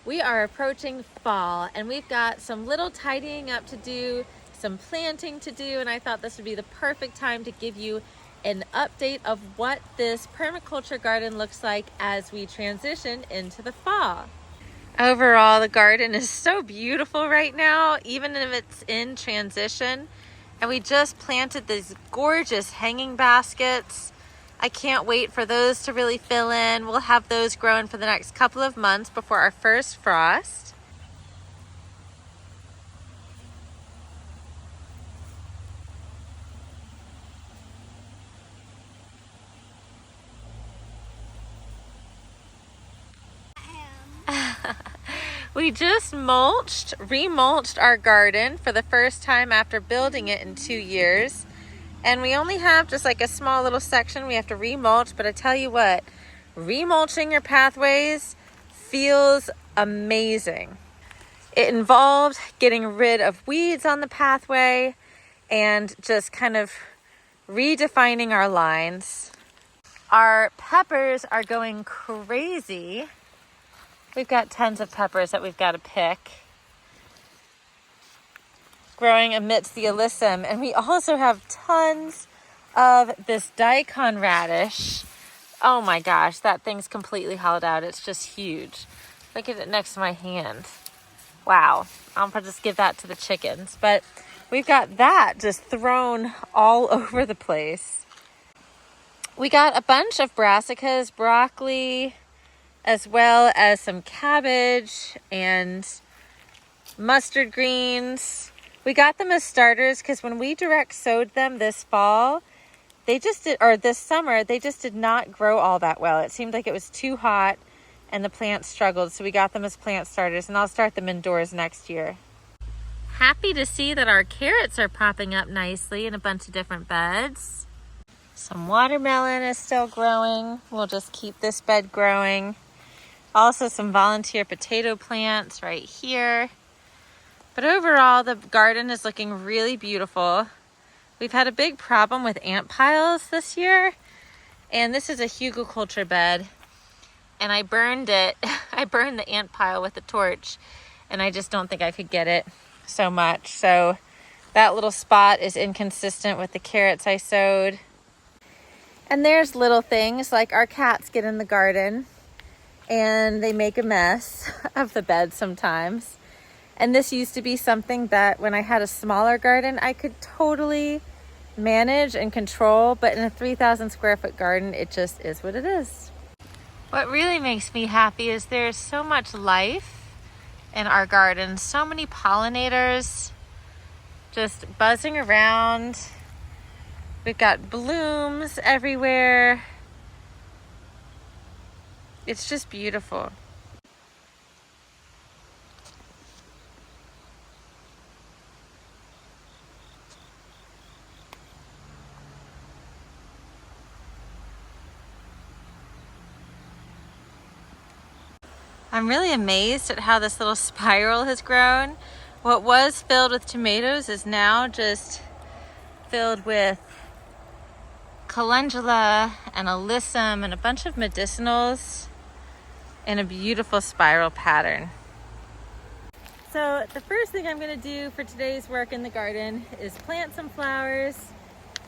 We are approaching fall and we've got some little tidying up to do, some planting to do, and I thought this would be the perfect time to give you an update of what this permaculture garden looks like as we transition into the fall. Overall, the garden is so beautiful right now, even if it's in transition. And we just planted these gorgeous hanging baskets. I can't wait for those to really fill in. We'll have those growing for the next couple of months before our first frost. We just remulched our garden for the first time after building it in 2 years. And we only have just like a small little section we have to remulch, but I tell you what, remulching your pathways feels amazing. It involved getting rid of weeds on the pathway and just kind of redefining our lines. Our peppers are going crazy. We've got tons of peppers that we've got to pick, growing amidst the alyssum. And we also have tons of this daikon radish. Oh my gosh, that thing's completely hollowed out. It's just huge. Look at it next to my hand. Wow, I'll just give that to the chickens. But we've got that just thrown all over the place. We got a bunch of brassicas, broccoli, as well as some cabbage and mustard greens. We got them as starters because when we direct sowed them this fall, this summer, they just did not grow all that well. It seemed like it was too hot and the plants struggled, so we got them as plant starters, and I'll start them indoors next year. Happy to see that our carrots are popping up nicely in a bunch of different beds. Some watermelon is still growing. We'll just keep this bed growing. Also some volunteer potato plants right here. But overall, the garden is looking really beautiful. We've had a big problem with ant piles this year, and this is a hugelkultur bed, and I burned it. I burned the ant pile with a torch, and I just don't think I could get it so much. So that little spot is inconsistent with the carrots I sowed. And there's little things like our cats get in the garden and they make a mess of the bed sometimes. And this used to be something that when I had a smaller garden, I could totally manage and control, but in a 3,000 square foot garden, it just is what it is. What really makes me happy is there's so much life in our garden, so many pollinators just buzzing around. We've got blooms everywhere. It's just beautiful. I'm really amazed at how this little spiral has grown. What was filled with tomatoes is now just filled with calendula and alyssum and a bunch of medicinals in a beautiful spiral pattern. So the first thing I'm going to do for today's work in the garden is plant some flowers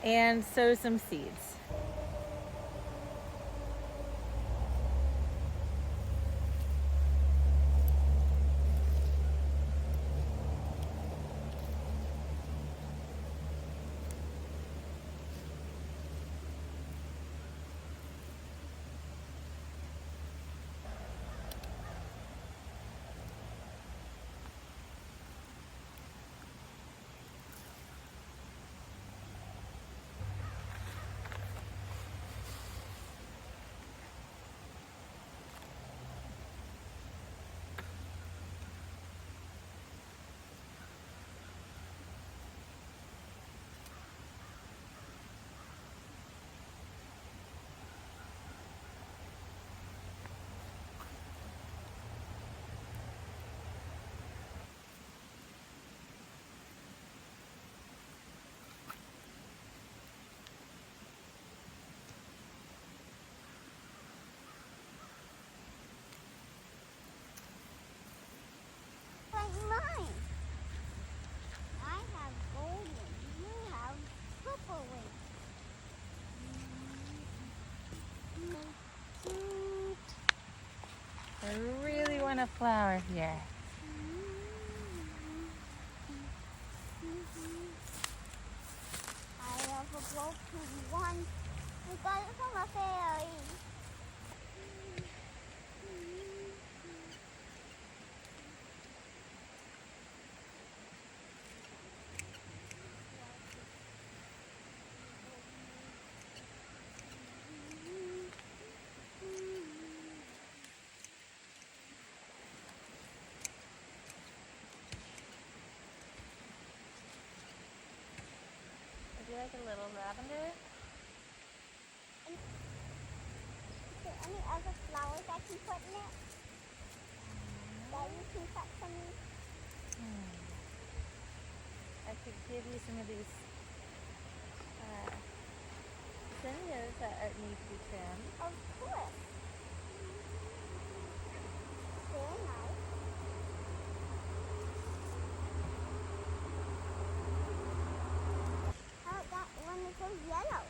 and sow some seeds. growing a flower here. I have a broken one. We got it from a fairy. Would you like a little lavender? Is there any other flowers I can put in it? That you can cut for me? I could give you some of these zinnias that need to be trimmed. Of course. Very nice. How about that one that goes yellow?